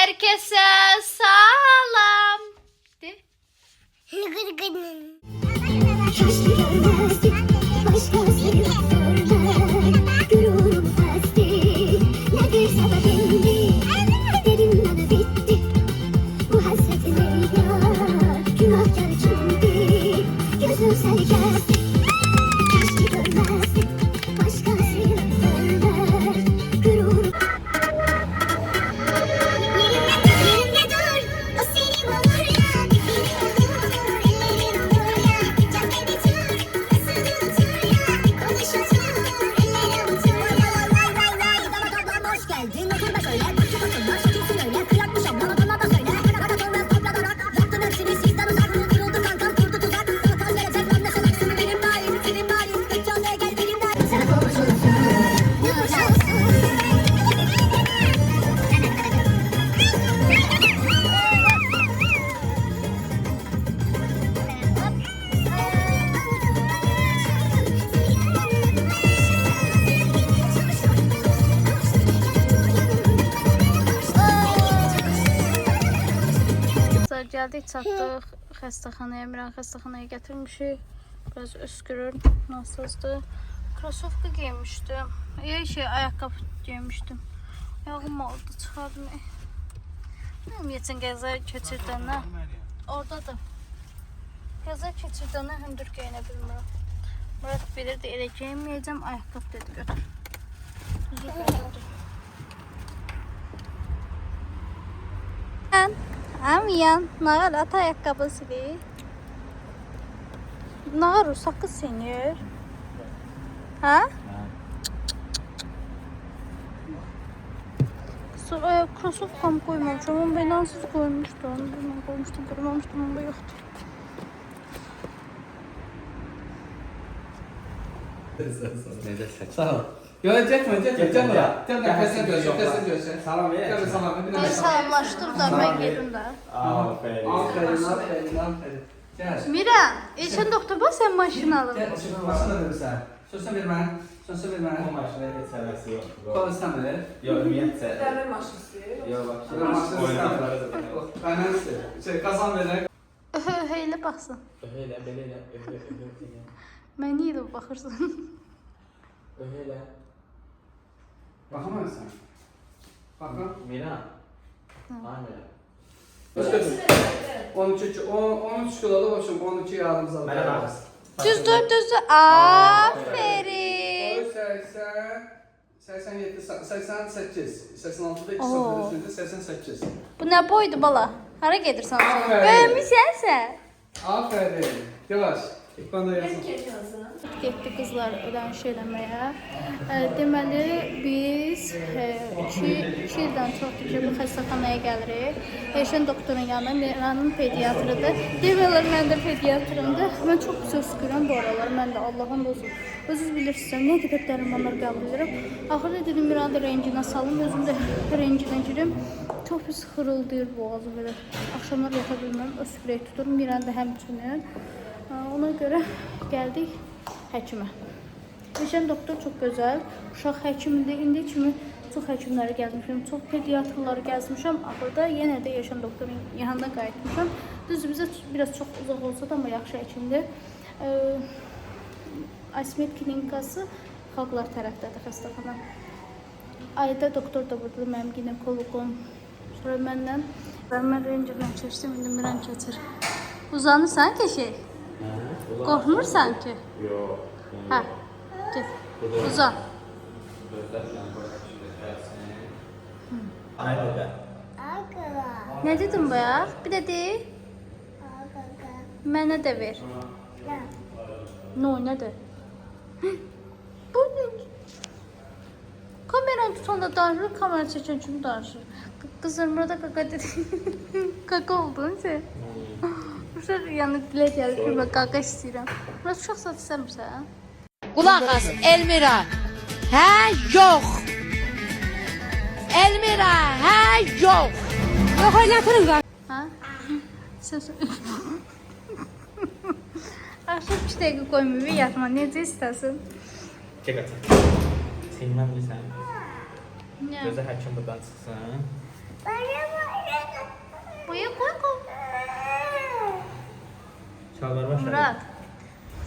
Herkese salam. De. Keşke görmezdik başkasını görmez. Gururum fazdi nedir sebebimdi. Dedim bana bitti bu hasretin eyvah. Günahkar kimdi gözüm seni gezdi. Keşke görmezdik başkasını görmez. Gururum yerimde dur o senin olur ya. Ellerin olur ya. Caddede tur nasıl unutur ya. Konuşacağım ellerim unutur ya. Vay vay vay bana hoş geldin. Oturma şöyle bakıp oturma. Kimsin öyle kıyakmış abla bana da söyle. Rahat olmaz toplanarak yaptın hepsini sizden uzak. Kuruldu kankam kurdu tuzak. Kalkan gelecek ben de sanaksın. Benim daim senin daim. Mekkanaya gel benim daim. Sana konuşulsun. Geldik, çatdıq xəstəxanaya. Miran xəstəxanaya gətirmişik. Biraz öskürür, nasıldır. Krosovka giymişdim. Ayaqqabı giymişdim. Ayağım oldu, çıxardım. Bilmiyorum, geçen gəzə keçirdənə. Oradadır. Gəzə keçirdənə hündür geyinə bilmirəm. Murat bilirdi, elə geyinməyəcəm. Ayaqqabı dedi, götür. Düzü götürdüm. Amiyan, nağar at ayakkabısını. Nağar o sakız seniyor. Ha? Sonra krosovkamı koymamışım ama ben ansız koymuştum. Ben koymuştum, onda yoktu. Sağ ol. Görəcəkmi? Gəl nəfəsən görsən. Salam ver. Gəl salam. Bir Ben salamlaşdır da ben geldim de. Aferin. Gəl. Miran, geçen doktor bak sen maşını alın. Gəl, maşına verirsən. Sözsən ver mənə. O maşına heç həvəsi yoxdur. Qol istəmir. Yox, ümumiyyətcə. Dəmir maşını istəyir. Yox, Maşını istəmir. Benden istəyir. Qazan verək. Öyle baksın. Öhələ, belə elə, öhələ. Ben niye de bakırsın? Öhələ. Baxamazsan. Baxın. Miran. Ay Miran. 13 kilolu başım, 12 yarım zaten. Mənə bax. Düzdür. Aferin. 87, 88, 86'da 2 Oo. sıfır üstünde 88. Bu ne boydu bala? Hara gedirsən sen? Aferin. Böyümüşsən sən. Aferin. Yavaş. Ben de yazın. Getdi qızlar ödəniş eləməyə. Deməli biz 2 ildən çoxdur ki bu xəstəxanaya gəlirik. Eşən doktorun yanına, Miranın pediatrıdır. Demələr mən də pediatrımdır. Mən çox pis öskürəm bu aralar. Mən də Allah'ın olsun. Özünüz bilirsiniz nə qədər dərmanlar qəbul edirəm. Axırda dedim Miranı da renginə salım, özüm də renginə girim. Çox pis xırıldayır boğazı belə. Axşamlar yata bilməm, öskürək tutur. Miran da həmçinin. Ona göre geldik həkimə. Eşən doktor çok güzel. Uşaq həkimdir. İndi kimi çox həkimləri gəzmişəm. Çox pediatrları gəzmişəm. Axırda yenə də Eşən doktorun yanına qayıtmışam. Düz bizə biraz çox uzaq olsa da amma yaxşı həkimdir. Asmet klinikası xalqlar tərəfdədir xəstəxana. Ayda doktor da buradadır, mənim ginekoloqum. Sonra məndən mən röntgendən keçdim, indi Miran keçir. Uzanırsan ki şey? Qorxmursan ki? Yox. Hə, get, uzan. Ay baba. Nə dedin bayaq? Bir də de. Mənə də ver. No, nədir? Bu ne? Kameranı tutanda danışır, kamera çəkən kimi danışır. Qızım burada kaka dedi. Kaka oldun sen. Uşaq yəni dilə gəlir ki, mən qaqa istəyirəm. Burası uşaq saat istəmirsən? Qulaq as, Elmira. Hə, yox. Elmira, hə, yox. Yox, oynatırım qar. Hə? Sən Axşam 2 dəqiqə qoymayıb yatma, necə istəsin? Çək atın. Silməm bilsən. Nə? Gözə həkim buradan çıxsın. Bana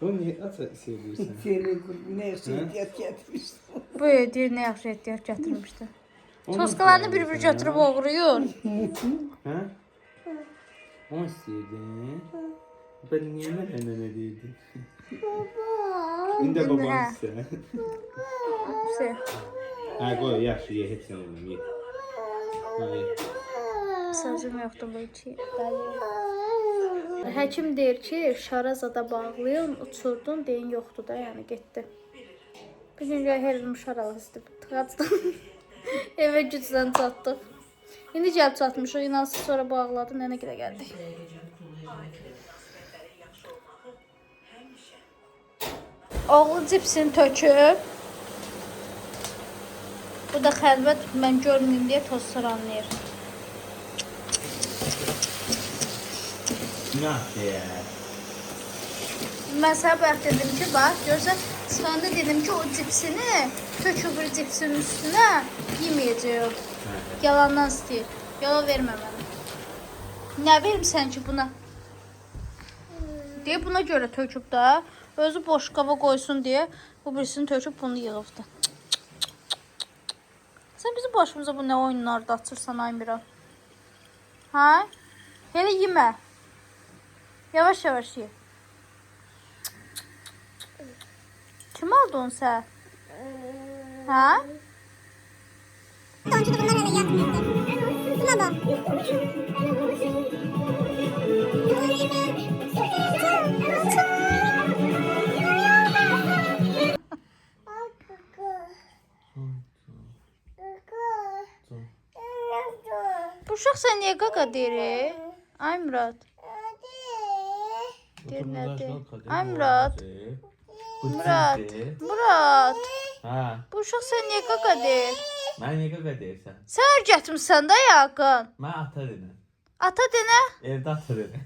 Bunu niye nasıl seviyorsun? Seni ne ehtiyat getirmişsin. Bu deyir nə yaxşı ehtiyat gətirmişdi. Toskalarını bir-bir götürüb oğruyur. Ha? Onu istedin. Ben niye ben ne dedim? İndi baban ise. Şey, Ha koy yaxşı ye hepsini oğlum ye. Hayır. sözüm yoxdur bu iki. Həkim deyir ki, şarazada bağlayın, uçurdun, deyin yoxdur da, yəni getdi. Bir gün gəl herim şarazdı, tıqaçdım. Evə gücdən çatdıq. İndi gəlib çatmışıq, inansız sonra bağladı, nənə gilə gəldik. Oğlu cipsini töküb. Bu da xəlvət, mən görməyim deyə toz sıranlayır. Günah ya. Mən sənə bayaq dedim ki, bax, görsən, çıxanda dedim ki, o cipsini töküb bir cipsinin üstünə yeməyəcək. Yalandan istəyir. Yalan vermə mənə. Nə verim sən ki buna? Deyə buna görə töküb da, özü boş qaba qoysun deyə bu birisini töküb bunu yığıbdı. Sən bizim başımıza bu nə oyunlarda açırsan Aymira? Ha? Hele yemə. Yavaş yavaş ye. Kim aldı onu sən? Ha? Önce de bunlar öyle yapmıyordu. Buna bak. Bu uşaq sən niyə qaqa deyir? Ay Murad. Deyir nədir? Ay Murad. Murad. Murad. Ha. Bu uşaq sən niyə qaqa deyir? Mən niyə qaqa deyirsən? Sən öyrətmisən də yaqın. Mən ata dedim. Ata denə. Evdə ata dedim.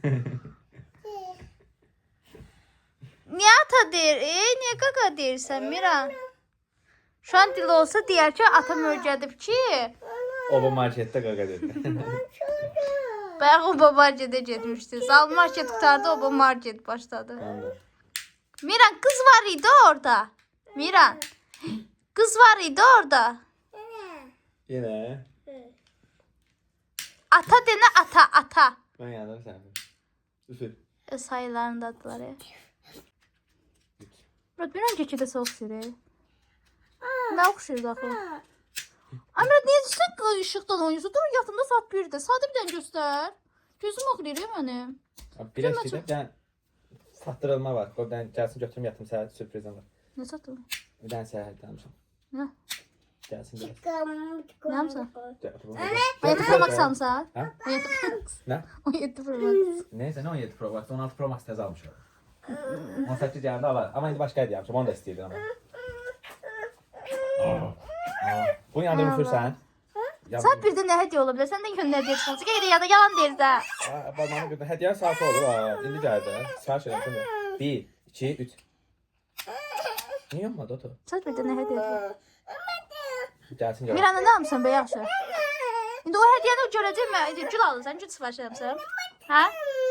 Niyə ata deyir? Niyə qaqa deyirsən Miran? Şu an dili olsa deyər ki, atam öyrədib ki, O bu marketdə qaqa dedi. bayaq o marketə getmişdi. Zal market qutardı, o market başladı. Miran, kız var idi orada. Miran, kız var idi orada. Yenə. Ata denə, ata, ata. Mən yandım səni. Üfür. Sayılarında adılar ya. Murat, bir önceki de soğuk sürüyor. Ne oxşuyur axı? Amrat, niyə düşsən ışıqdan oynuyorsun? Dur, yatında saat 1-də. Sadə bir dənə göstər. Gözüm ağrıyır ya mənim. Bir əşkidə bir dənə satdırılma var. O bir dənə gəlsin götürüm yatım səhər sürprizim var. Nə satdın? Bir dənə səhər gəlmişəm. Nə? Gəlsin gəlsin. Nə yapsan? Gəl. 17 Pro Max almışsan? Ha? 17 Pro Max. Nə? 17 Pro Max. Neyse, nə 17 Pro Max, 16 Pro Max təzə almışam. 18 gəldi alar. Amma indi başqa hediyə almışam, onu da istəyirdim amma. Bunu yanında üfürsən. Saat 1-də nə hədiyyə ola bilər? Sən də gün nə deyirsən? Gəl ya da yalan deyir də. Barmağına görə hədiyyə saatı olur ha. İndi gəldi. Sifariş edirəm. 1, 2, 3. Niyə yanmadı o da? Saat 1-də nə hədiyyə ola? Gəlsin gəl. Miranda nə almışsan be yaxşı? İndi o hədiyyəni görəcək mən. Gül alırsan, gül sifariş eləmişsən. Hə?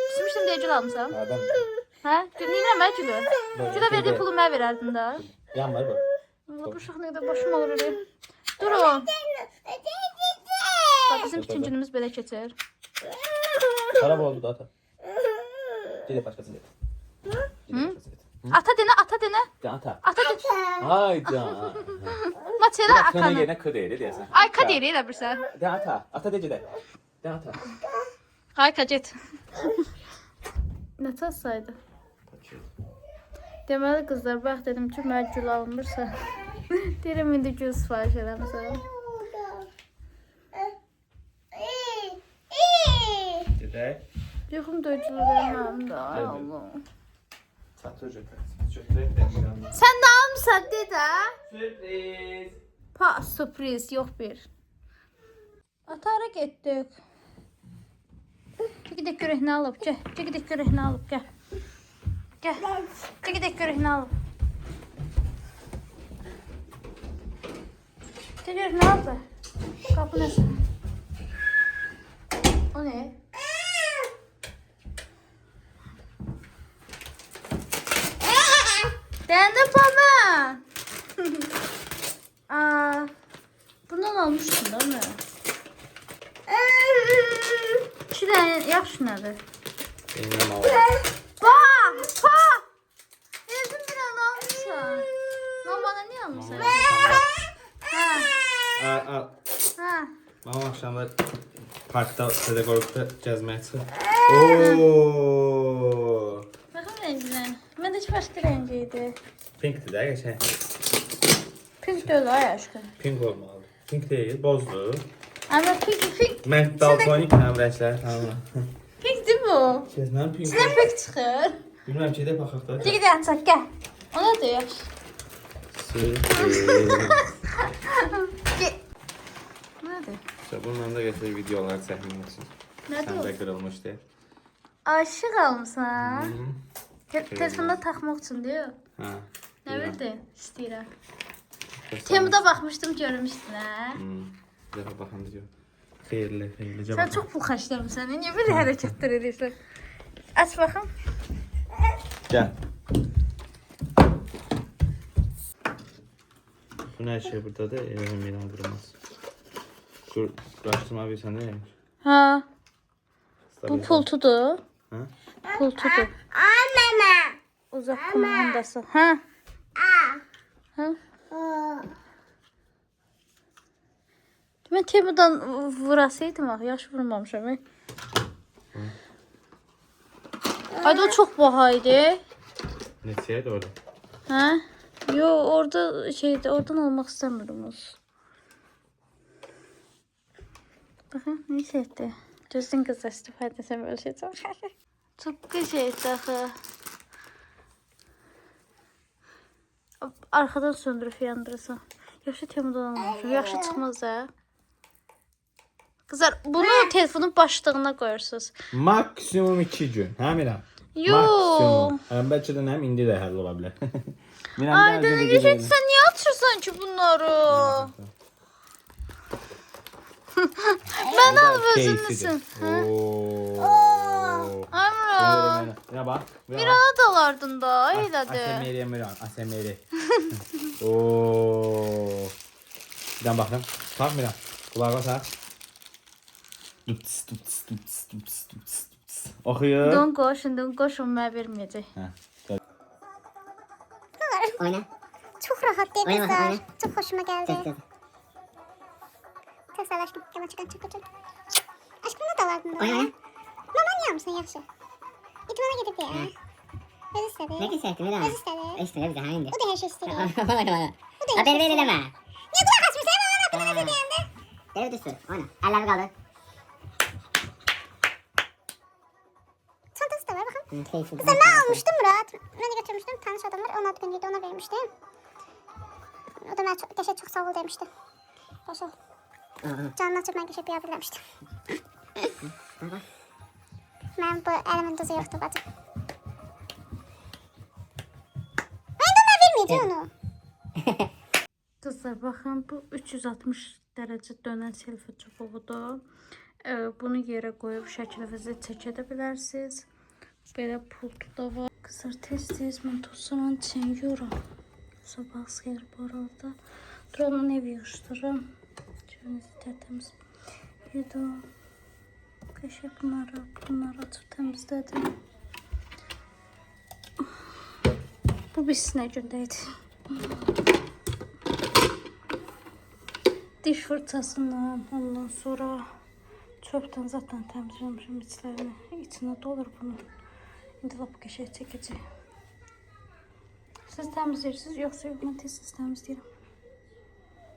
Düşmüşdüm deyə gül almışsan. Adam Hə? Neyirəm mən gülü? Gülə verdiyi pulu mən verərdin də. yanmır bu. Allah, bu uşaq nə qədər başım ağrır. Durun. Bax, bizim bütün günümüz belə keçir. Xarab oldu da ata. Gedib başqasını et. Ata denə, ata denə. Ata. Ata denə. Hayda. Maçela Kanın atanı. yerinə k deyir deyəsən. Ayka deyir elə bilirsən. De ata. Ata de gedə. De ata. Ayka get. Nə tasaydı? Deməli qızlar, bax dedim ki, mən gül almırsa. Deyirəm indi gül sifariş eləmişəm. Gedək. Yuxum döyücülür mənim də. Ay Allah. Satır götür. Sən nə almısan dedə? Sürpriz. Pa, sürpriz, yox bir. Atara getdik. Çəkidək görək nə alıb, gəl. Çəkidək görək nə alıb, gəl. Gəl. Çəkidək görək nə alıb. Gəl görək nə alıb. Qapı nəsə? O nə? Beğendin Pamela? Aa, bundan almıştın değil mi? İki tane yaxşı nədir? Bilmem abi. Bak! Evin bir an almışsan. Lan bana niye almışsın? Ha, Al. ha. Mama akşamlar parkta pedagogda gəzməyə çıxır. Oo! Bakın renkler. Ben de hiç başka rengiydi. Pinkdir də qəşəng. Pink de öyle ay aşkım. Pink olmalı. Pink deyil, bozdur. Ama pink. Mən daltonik həm rənglər tanımam. Pink değil bu. Gəzməm pink. İçine pink çıkır. Bilməm ki, də baxaq da. Gel atsak gel. Ona da yap. Nerede? Bununla da gətir videolar çəkmək üçün. Nerede Sən o? də qırılmışdı. Aşık almışsan. Telefonda takmak için diyor. Hə. Ne bildi? İstəyirəm. Temuda baxmışdım, görmüşdün ha. Bir dəfə baxanda diyor. Xeyirli. Sen çok pul xərcləmirsən. Niyə belə hərəkətlər edirsən? Aç baxım. Gəl. Bu nə şey buradadır? Elə Miran qırmaz. Qaçdırma bilsən nə? Ha, bu pultudur. Ha? Pultudur. Uzaq kumandası. Ha? Ha? Mən Temudan vurasaydım axı, yaxşı vurmamışam. Ay da o çox baha idi. Neçəyədir orada? Ha? Yo, orada şeydi, oradan almaq istəmirdim olsun. Baxın, ne şeydi? Düzgün qızla istifadə etsən böyle şey çok. Çok qəşəngdir axı. Arkadan söndürüp yandırırsan. Yaxşı Temudan almışam. Yaxşı çıxmaz ha. Kızlar, bunu telefonun başlığına koyuyorsunuz. Maksimum 2 gün. Hə Miran? Yo. Maksimum. Həm bəlkə də nəm indi də həll ola bilər. Miran, Ay da ne geçti, sen niye atıyorsun ki bunları? Ben al özün müsün? Amra. Mira bak. Mirana dalardın da, eylədi. Asemeri Miran. Asemeri. Ooo. Birdən baxdım. Bak Miran. Kulağına tak. Tuts tuts tuts tuts tuts tuts. Oxuyur. Don koşun, mən verməyəcək. Oyna. Çok rahat değil Oyna bakalım, kızlar. Çok hoşuma geldi. Tek. Çok sağ ol aşkım. Yalan çıkan çok kötü. Aşkım ne dalardın da? Oyna. Mama niye mısın yaxşı? İtmana gidip ya. Öz istedi. Ne kesertin Miran? Öz istedi. İşte bize hangi? Bu da her şey istedi. Bana. Bu da Ha her şey beni istedi. deme. Niye kulak açmışsın? Hemen bana hakkında ne diyende? Gel düşsün. Oyna. Elleri kaldır. Çantası da var bakın. Keyifli. Kızlar ben almıştım Murat. Beni götürmüştüm. Tanış adam var. Onun adı günüydü. Ona vermiştim. O da bana çok, Geçe çok sağ ol demişti. Geçe. Canını açıp ben geçe bir yardım demiştim. Ben bu elimin tuzu yoktu bacım. Ben de ona vermeyeceğim onu. Kızlar bakın, bu 360 derece dönen selfie çubuğudur. Bunu yere koyup şəklinizi çəkə də bilərsiniz. Belə pultu da var. Kızlar tez-tez mən tosuran çəngiyyorum. Sabah xeyir bu arada. Drone'un ev yığışdırırım. Şöyle tertemiz. Video. Qəşəng bunları açıb təmizlədim. Bu biz nə gündəydi? Diş fırçasından, ondan sonra çöpten zaten temizlemişim içlerini. İçine dolur bunun. İndi lap qəşəng çəkəcək. Siz temizləyirsiniz yoksa yok, mən tez temizləyirəm.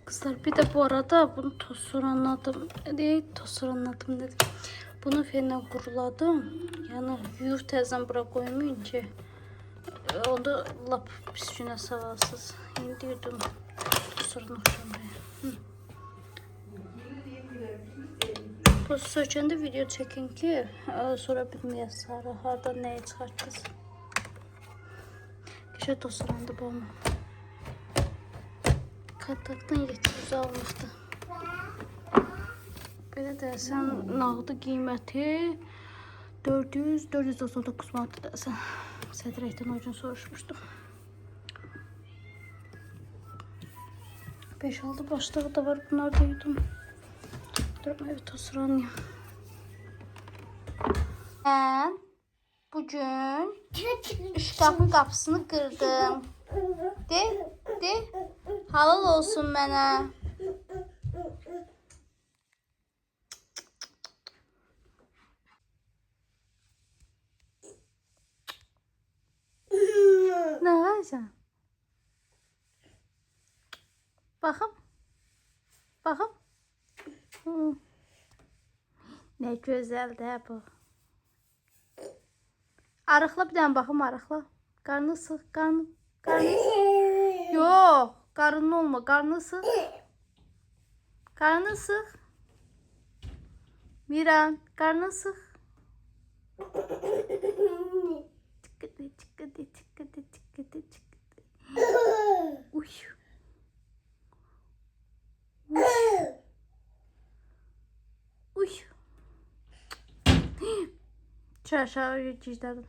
Kızlar bir de bu arada bunu tosuranladım. Tosuranladım dedim. Bunu fenle kuruladım. Yani yur təzən bura koymayın ki. Onu lap pis günə salasız. İndi yudum tosuran oxşamaya. Bu sökəndə video çəkin ki, sonra bilməyəsiniz hardan nəyə çıxartdınız. Qəşəng tosurandı bu ama. Kataktan 700 almışdı. Belə deyəsən, nağdı qiyməti 499 manat deyəsən. Sədrəkdən o gün soruşmuşdum. 5-6 başlığı da var. Bunları da yudum. Dur, evet osuranıyım. Ben bugün şkafın kapısını kırdım. De. Halal olsun bana. Ne yapacağım? Bakım. Ne güzel de bu. Arıqla bir dənə baxım, arıqla. Qarnı sıx, qarnı. Yox, qarnın olma, qarnı sıx. Qarnı sıx. Miran, qarnı sıx. Çıkkıdı. Uy. Uy. Aşağı gizledim.